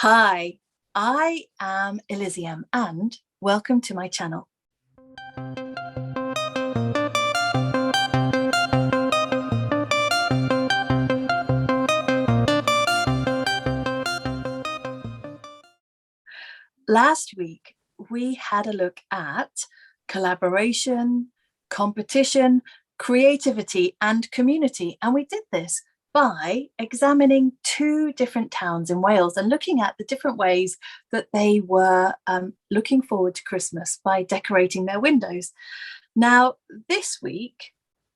Hi, I am Eliziam and welcome to my channel. Last week, we had a look at collaboration, competition, creativity, and community. And we did this by examining two different towns in Wales and looking at the different ways that they were looking forward to Christmas by decorating their windows. Now, this week,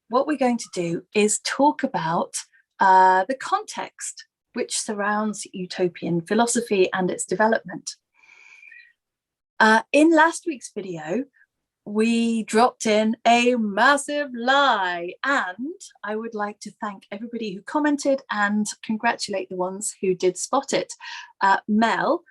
what we're going to do is talk about the context which surrounds utopian philosophy and its development. In last week's video, we dropped in a massive lie, and I would like to thank everybody who commented and congratulate the ones who did spot it. Mel,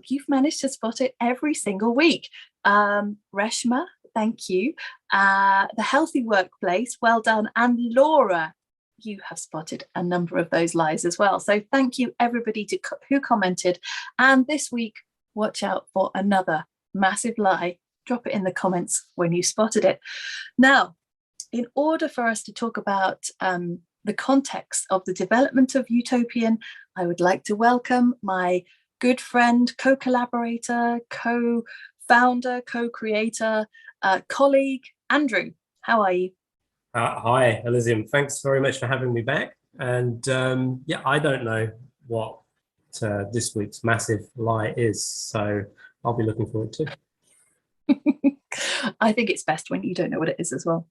you've managed to spot it every single week. Reshma, thank you. The Healthy Workplace, well done. And Laura, you have spotted a number of those lies as well. So thank you everybody who commented. And this week, watch out for another massive lie. Drop it in the comments when you spotted it. Now, in order for us to talk about the context of the development of Utopian, I would like to welcome my good friend, co-collaborator, co-founder, co-creator, colleague, Andrew. How are you? Hi, Eliziam. Thanks very much for having me back. And yeah, I don't know what this week's massive lie is, so I'll be looking forward to it. I think it's best when you don't know what it is as well.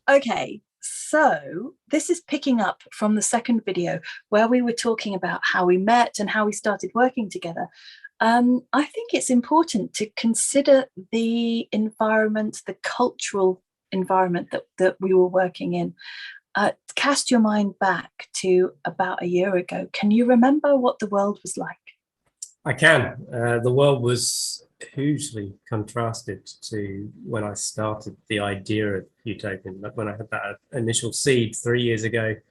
Okay, so this is picking up from the second video where we were talking about how we met and how we started working together. I think it's important to consider the environment, the cultural environment that we were working in. Cast your mind back to about a year ago. Can you remember what the world was like? I can. The world was hugely contrasted to when I started the idea of Utopian. Like when I had that initial seed 3 years ago, it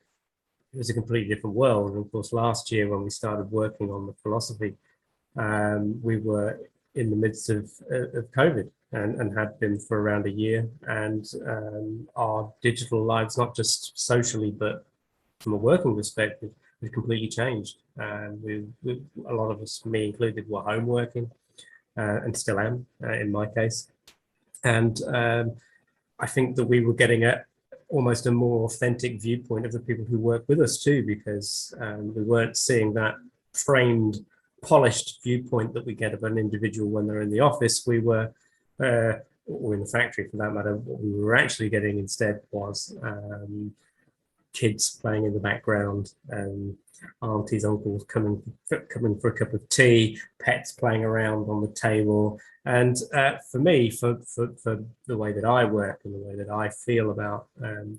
was a completely different world. And of course, last year when we started working on the philosophy, we were in the midst of COVID and had been for around a year. And our digital lives, not just socially, but from a working perspective, have completely changed. We, a lot of us, me included, were home working and still am in my case. And I think that we were getting almost a more authentic viewpoint of the people who work with us too, because we weren't seeing that framed, polished viewpoint that we get of an individual when they're in the office. We were, or in the factory for that matter, what we were actually getting instead was kids playing in the background, aunties, uncles coming for a cup of tea, pets playing around on the table. And for me, for the way that I work and the way that I feel about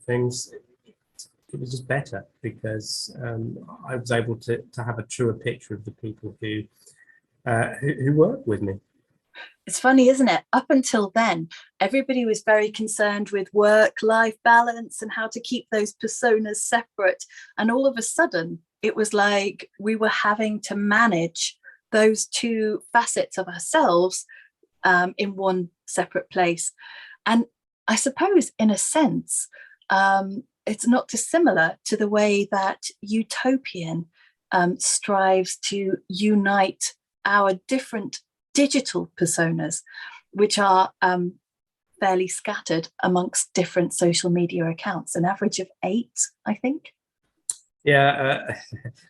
things, it was just better because I was able to have a truer picture of the people who work with me. It's funny, isn't it? Up until then, everybody was very concerned with work-life balance and how to keep those personas separate. And all of a sudden, it was like we were having to manage those two facets of ourselves in one separate place. And I suppose, in a sense, it's not dissimilar to the way that Utopian strives to unite our different digital personas, which are fairly scattered amongst different social media accounts, an average of 8, I think. Yeah,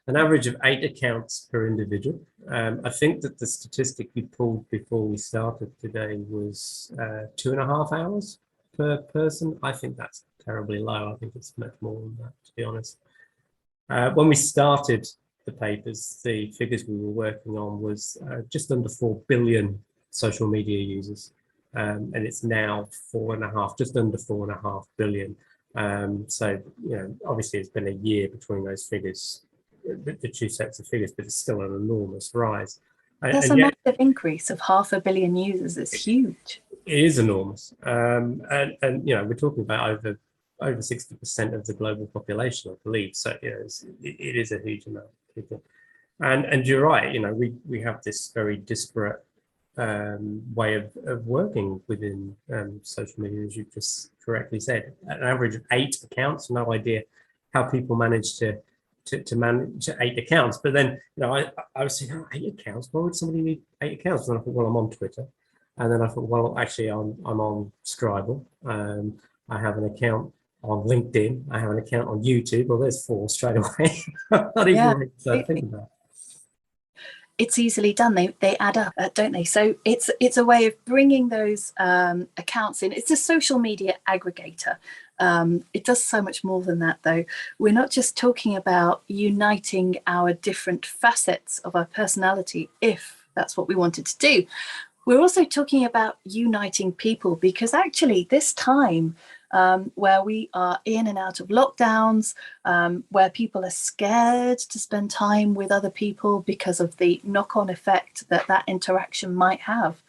an average of 8 accounts per individual. I think that the statistic we pulled before we started today was 2.5 hours per person. I think that's terribly low. I think it's much more than that, to be honest. When we started the papers, the figures we were working on was just under 4 billion social media users, and it's now 4.5, just under 4.5 billion. So, you know, obviously it's been a year between those figures, the two sets of figures, but it's still an enormous rise. That's a massive increase of 500 million users. It's huge. It is enormous, and you know, we're talking about over 60% of the global population, I believe. So, you know, it is a huge amount of people. And you're right, you know, we have this very disparate way of working within social media, as you just correctly said. An average of 8 accounts, no idea how people manage to manage 8 accounts. But then, you know, I was thinking, oh, 8 accounts, why would somebody need 8 accounts? And I thought, well, I'm on Twitter. And then I thought, well, actually, I'm on Scribble. I have an account on LinkedIn. I have an account on YouTube. Well, there's 4 straight away. Not even Yeah, really think about it. it's easily done. They add up, don't they? So it's a way of bringing those accounts in. It's a social media aggregator. It does so much more than that, though. We're not just talking about uniting our different facets of our personality, if that's what we wanted to do. We're also talking about uniting people, because actually this time where we are in and out of lockdowns, where people are scared to spend time with other people because of the knock-on effect that that interaction might have.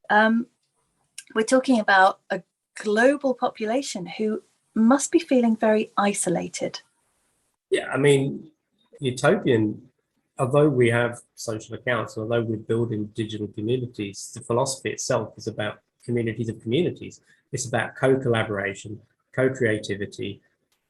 We're talking about a global population who must be feeling very isolated. Yeah, I mean, Utopian, although we have social accounts, although we're building digital communities, the philosophy itself is about communities of communities. It's about co-collaboration, co-creativity,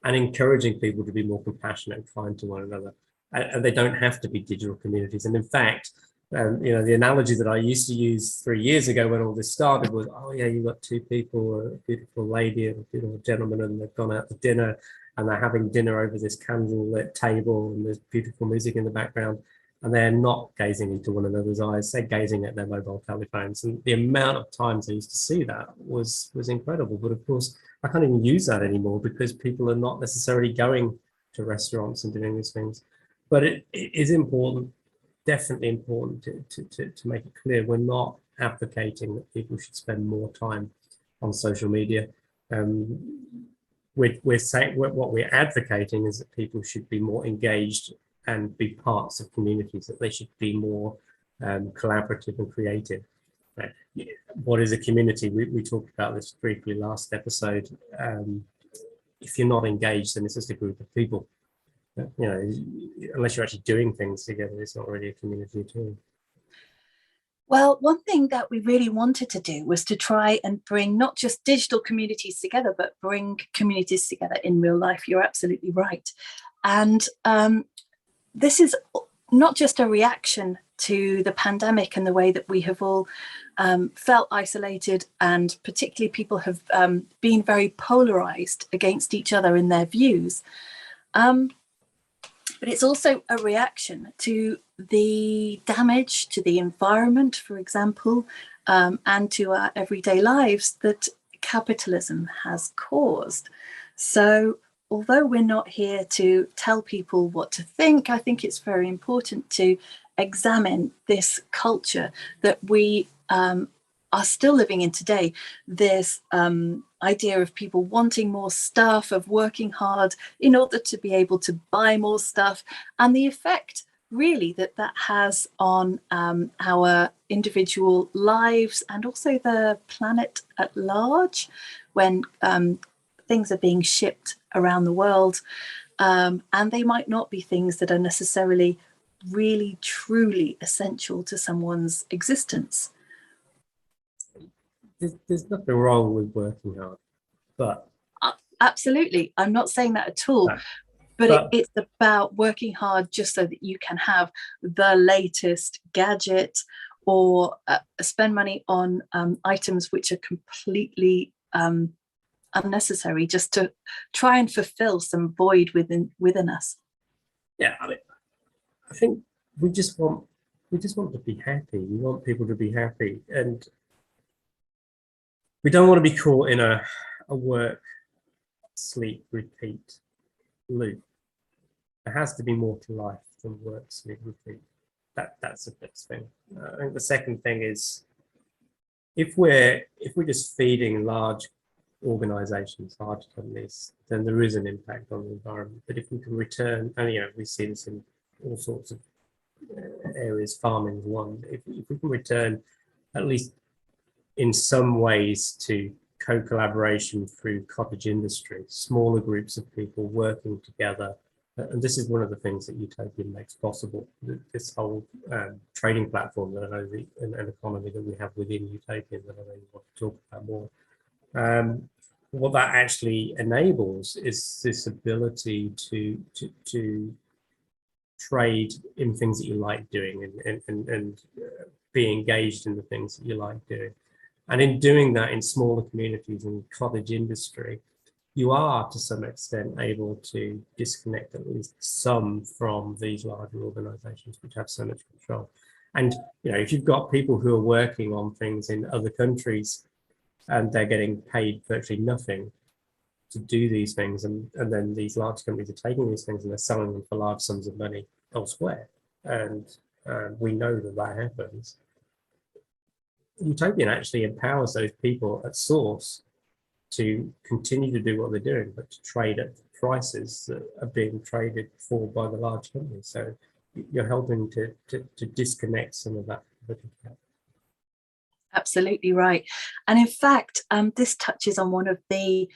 and encouraging people to be more compassionate and kind to one another. And they don't have to be digital communities. And in fact, you know, the analogy that I used to use 3 years ago when all this started was, oh yeah, you've got 2 people, a beautiful lady and a beautiful gentleman, and they've gone out to dinner, and they're having dinner over this candlelit table, and there's beautiful music in the background, and they're not gazing into one another's eyes, they're gazing at their mobile telephones. And the amount of times I used to see that was incredible. But of course, I can't even use that anymore because people are not necessarily going to restaurants and doing these things. But it is important, definitely important to make it clear we're not advocating that people should spend more time on social media. We're saying what we're advocating is that people should be more engaged and be parts of communities, that they should be more collaborative and creative. What is a community? We talked about this briefly last episode. If you're not engaged, then it's just a group of people. You know, unless you're actually doing things together, it's not really a community at all. Well, one thing that we really wanted to do was to try and bring not just digital communities together, but bring communities together in real life. You're absolutely right. And this is not just a reaction to the pandemic and the way that we have all felt isolated, and particularly people have been very polarized against each other in their views. But it's also a reaction to the damage to the environment, for example, and to our everyday lives that capitalism has caused. So although we're not here to tell people what to think, I think it's very important to examine this culture that we are still living in today. This idea of people wanting more stuff, of working hard in order to be able to buy more stuff, and the effect really that has on our individual lives and also the planet at large when things are being shipped around the world, and they might not be things that are necessarily really truly essential to someone's existence. There's nothing wrong with working hard, but absolutely, I'm not saying that at all. No. But it's about working hard just so that you can have the latest gadget, or spend money on items which are completely unnecessary, just to try and fulfill some void within us. Yeah, I mean, I think we just want to be happy. We want people to be happy, and we don't want to be caught in a work, sleep, repeat loop. There has to be more to life than work, sleep, repeat. That's the first thing. I think the second thing is, if we're just feeding large organizations, large companies, then there is an impact on the environment. But if we can return, and you know, we see this in all sorts of areas, farming is one. If we can return, at least in some ways, to co-collaboration through cottage industry, smaller groups of people working together And this is one of the things that Utopian makes possible, this whole trading platform that I know an economy that we have within Utopian that I know you want to talk about more. What that actually enables is this ability to trade in things that you like doing and be engaged in the things that you like doing. And in doing that in smaller communities and cottage industry, you are to some extent able to disconnect at least some from these larger organizations which have so much control. And if you've got people who are working on things in other countries and they're getting paid virtually nothing to do these things, and then these large companies are taking these things and they're selling them for large sums of money elsewhere, and we know that that happens. Utopian actually empowers those people at source to continue to do what they're doing, but to trade at prices that are being traded for by the large companies. So you're helping to disconnect some of that. Absolutely right. And in fact, this touches on one of the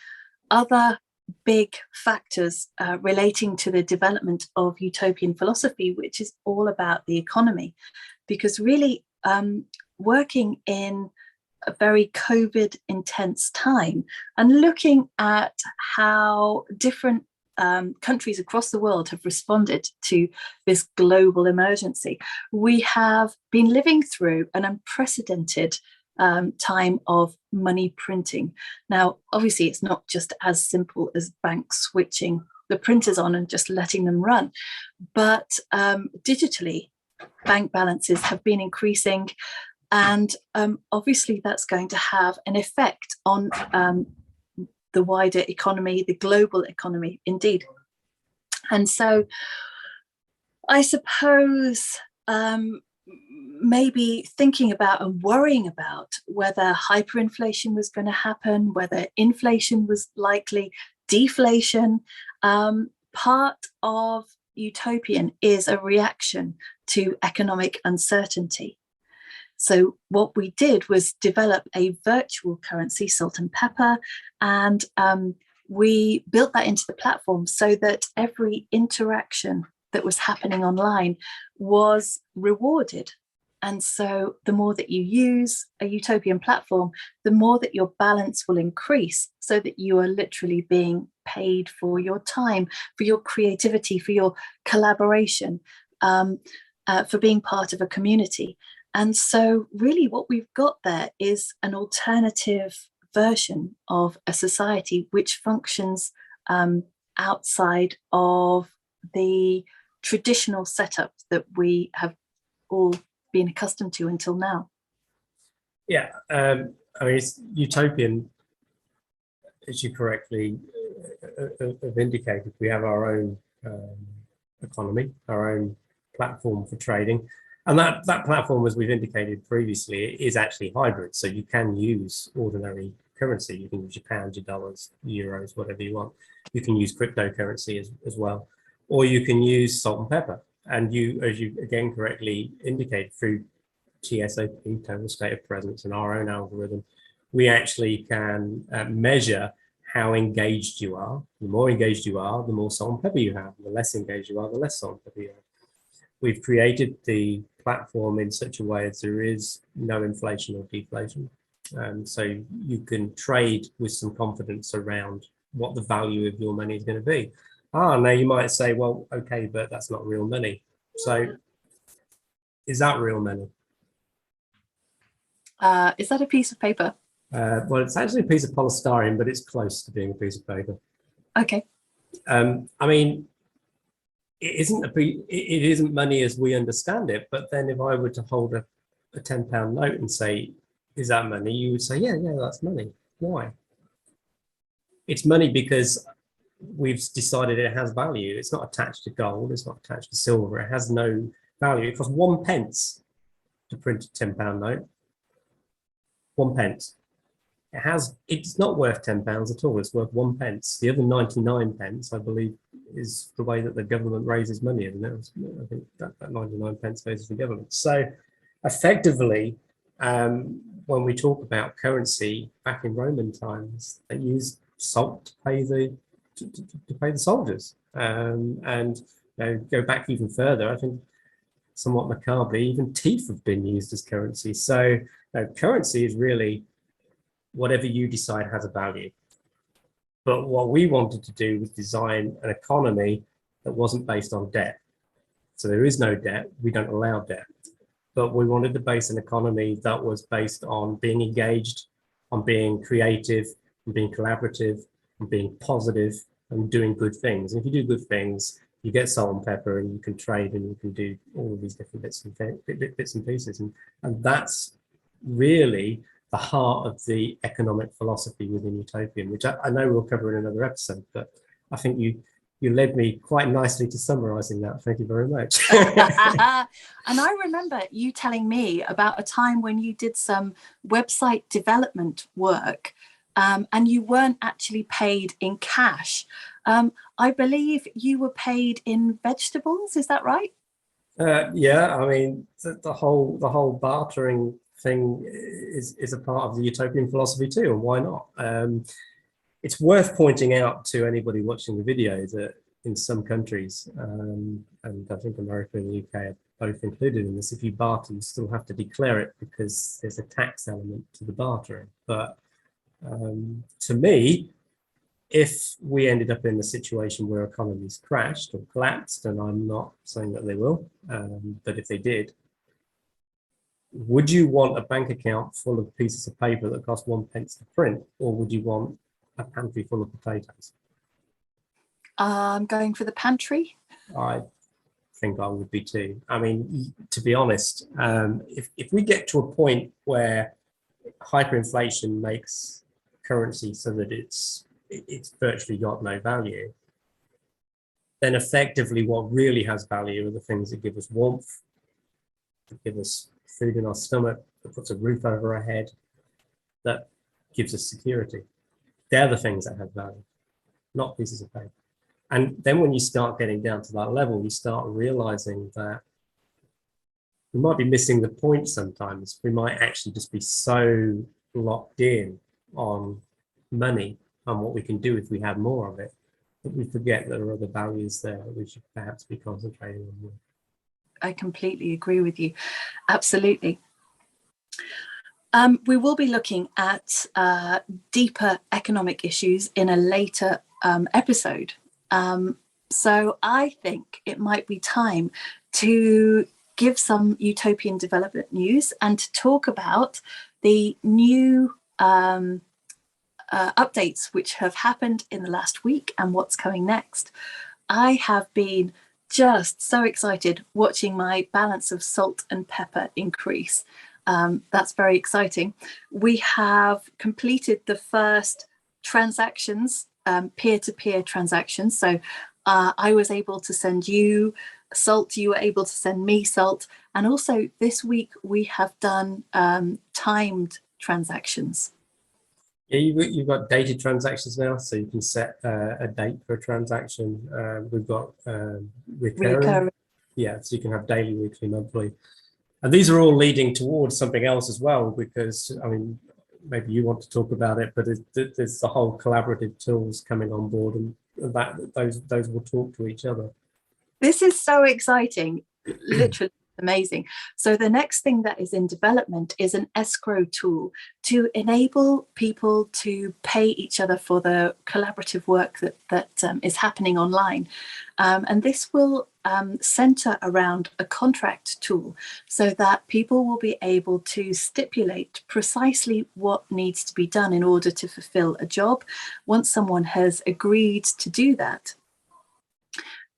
other big factors relating to the development of utopian philosophy, which is all about the economy. Because really, working in a very COVID intense time and looking at how different countries across the world have responded to this global emergency, we have been living through an unprecedented time of money printing. Now, obviously, it's not just as simple as banks switching the printers on and just letting them run, but digitally, bank balances have been increasing. And obviously, that's going to have an effect on the wider economy, the global economy, indeed. And so I suppose maybe thinking about and worrying about whether hyperinflation was going to happen, whether inflation was likely, deflation, part of Utopian is a reaction to economic uncertainty. So what we did was develop a virtual currency, salt and pepper, and we built that into the platform so that every interaction that was happening online was rewarded. And so the more that you use a Utopian platform, the more that your balance will increase, so that you are literally being paid for your time, for your creativity, for your collaboration, for being part of a community. And so really what we've got there is an alternative version of a society which functions outside of the traditional setup that we have all been accustomed to until now. Yeah, I mean, it's Utopian, as you correctly have indicated. We have our own economy, our own platform for trading. And that platform, as we've indicated previously, is actually hybrid. So you can use ordinary currency. You can use your pounds, your dollars, euros, whatever you want. You can use cryptocurrency as well. Or you can use salt and pepper. And you, as you again correctly indicated, through TSOP, total state of presence, and our own algorithm, we actually can measure how engaged you are. The more engaged you are, the more salt and pepper you have. The less engaged you are, the less salt and pepper you have. We've created the platform in such a way as there is no inflation or deflation. So you can trade with some confidence around what the value of your money is going to be. Now you might say, well, okay, but that's not real money. So is that real money? Is that a piece of paper? Well, it's actually a piece of polystyrene, but it's close to being a piece of paper. Okay. I mean, it isn't money as we understand it, but then if I were to hold a £10 note and say, is that money? You would say, yeah, that's money. Why? It's money because we've decided it has value. It's not attached to gold. It's not attached to silver. It has no value. It costs 1 pence to print a £10 note. 1 pence. It's not worth £10 at all. It's worth 1 pence. The other 99 pence, I believe, is the way that the government raises money, isn't it? I think that 99 pence goes to the government. So effectively, when we talk about currency back in Roman times, they used salt to pay the soldiers. And go back even further, I think somewhat macabre, even teeth have been used as currency. So currency is really whatever you decide has a value. But what we wanted to do was design an economy that wasn't based on debt. So there is no debt. We don't allow debt. But we wanted to base an economy that was based on being engaged, on being creative, on being collaborative, on being positive, and doing good things. And if you do good things, you get salt and pepper, and you can trade, and you can do all of these different bits and pieces. And that's really the heart of the economic philosophy within Utopian, which I know we'll cover in another episode, but I think you led me quite nicely to summarizing that. Thank you very much. And I remember you telling me about a time when you did some website development work, and you weren't actually paid in cash. I believe you were paid in vegetables. Is that right? Yeah, I mean, the whole bartering thing is a part of the Utopian philosophy too, and why not? It's worth pointing out to anybody watching the video that in some countries, and I think America and the UK are both included in this, if you barter, you still have to declare it because there's a tax element to the bartering. But to me, if we ended up in a situation where economies crashed or collapsed, and I'm not saying that they will, but if they did, would you want a bank account full of pieces of paper that cost 1 pence to print, or would you want a pantry full of potatoes? I'm going for the pantry. I think I would be too. I mean, to be honest, if we get to a point where hyperinflation makes currency so that it's virtually got no value, then effectively what really has value are the things that give us warmth, that give us food in our stomach, that puts a roof over our head, that gives us security. They're the things that have value, not pieces of paper. And then when you start getting down to that level, you start realizing that we might be missing the point sometimes. We might actually just be so locked in on money and what we can do if we have more of it, that we forget there are other values there that we should perhaps be concentrating on more. I completely agree with you. Absolutely. We will be looking at deeper economic issues in a later episode. So I think it might be time to give some utopian development news and to talk about the new updates which have happened in the last week and what's coming next. I have been just so excited watching my balance of salt and pepper increase. That's very exciting. We have completed the first transactions, peer-to-peer transactions. So I was able to send you salt, you were able to send me salt. And also this week we have done timed transactions. Yeah, you've got dated transactions now, so you can set a date for a transaction. We've got recurring. Yeah, so you can have daily, weekly, monthly. And these are all leading towards something else as well, because, I mean, maybe you want to talk about it, but there's the whole collaborative tools coming on board, and those will talk to each other. This is so exciting, literally amazing. So the next thing that is in development is an escrow tool to enable people to pay each other for the collaborative work that is happening online. And this will center around a contract tool so that people will be able to stipulate precisely what needs to be done in order to fulfill a job. Once someone has agreed to do that,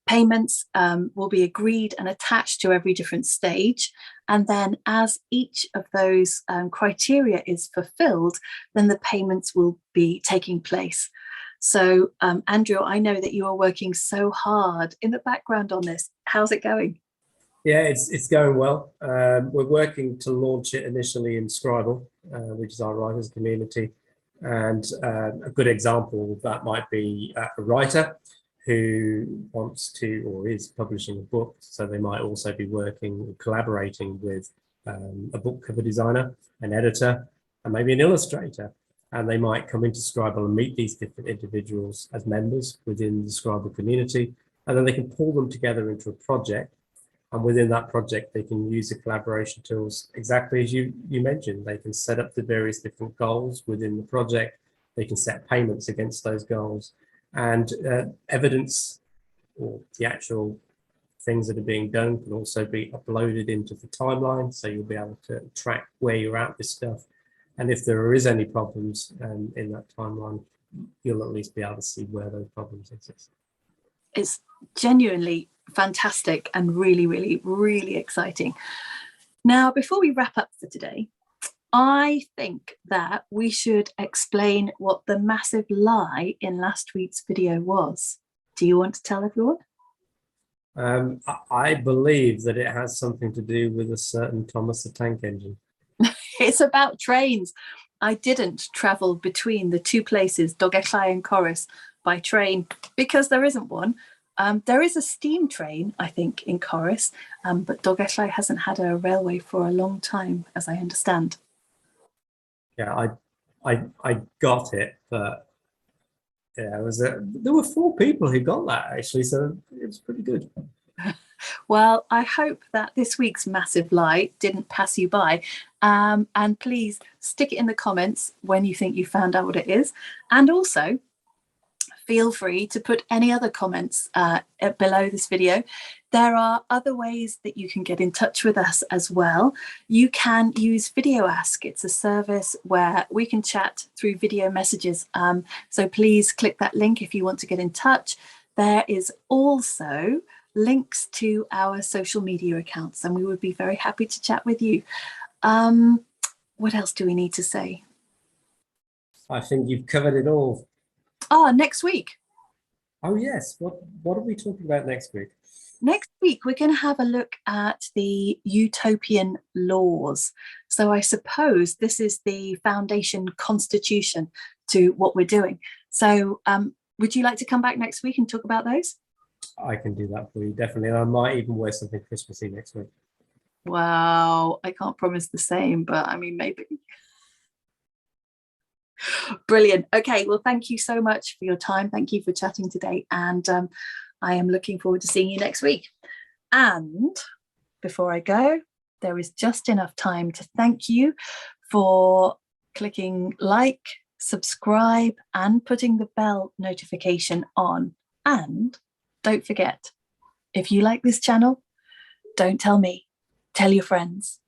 payments will be agreed and attached to every different stage. And then as each of those criteria is fulfilled, then the payments will be taking place. So, Andrew, I know that you are working so hard in the background on this. How's it going? Yeah, it's going well. We're working to launch it initially in Scribble, which is our writers community. And a good example of that might be a writer who wants to or is publishing a book. So they might also be working, collaborating with a book cover designer, an editor, and maybe an illustrator. and they might come into Scribble and meet these different individuals as members within the Scribble community, and then they can pull them together into a project. And within that project, they can use the collaboration tools exactly as you mentioned. They can set up the various different goals within the project. They can set payments against those goals, and evidence or the actual things that are being done can also be uploaded into the timeline. So you'll be able to track where you're at with stuff. And if there is any problems in that timeline, you'll at least be able to see where those problems exist. It's genuinely fantastic and really, really, really exciting. Now, before we wrap up for today, I think that we should explain what the massive lie in last week's video was. Do you want to tell everyone? I believe that it has something to do with a certain Thomas the Tank Engine. It's about trains. I didn't travel between the two places, Dolgellau and Corris, by train because there isn't one. There is a steam train, I think, in Corris, but Dolgellau hasn't had a railway for a long time, as I understand. Yeah, I got it, but yeah, there were 4 people who got that actually, so it was pretty good. Well, I hope that this week's massive lie didn't pass you by. And please stick it in the comments when you think you found out what it is. And also, feel free to put any other comments below this video. There are other ways that you can get in touch with us as well. You can use Video Ask. It's a service where we can chat through video messages. So please click that link if you want to get in touch. There is also links to our social media accounts, and we would be very happy to chat with you. What else do we need to say? I think you've covered it all. Next week. Oh yes, what are we talking about next week? Next week, we're going to have a look at the utopian laws. So I suppose this is the foundation constitution to what we're doing. So would you like to come back next week and talk about those? I can do that for you, definitely. And I might even wear something Christmassy next week. Wow, I can't promise the same, but I mean, maybe. Brilliant. Okay, well, thank you so much for your time. Thank you for chatting today. And I am looking forward to seeing you next week. And before I go, there is just enough time to thank you for clicking like, subscribe, and putting the bell notification on. And don't forget, if you like this channel, don't tell me, tell your friends.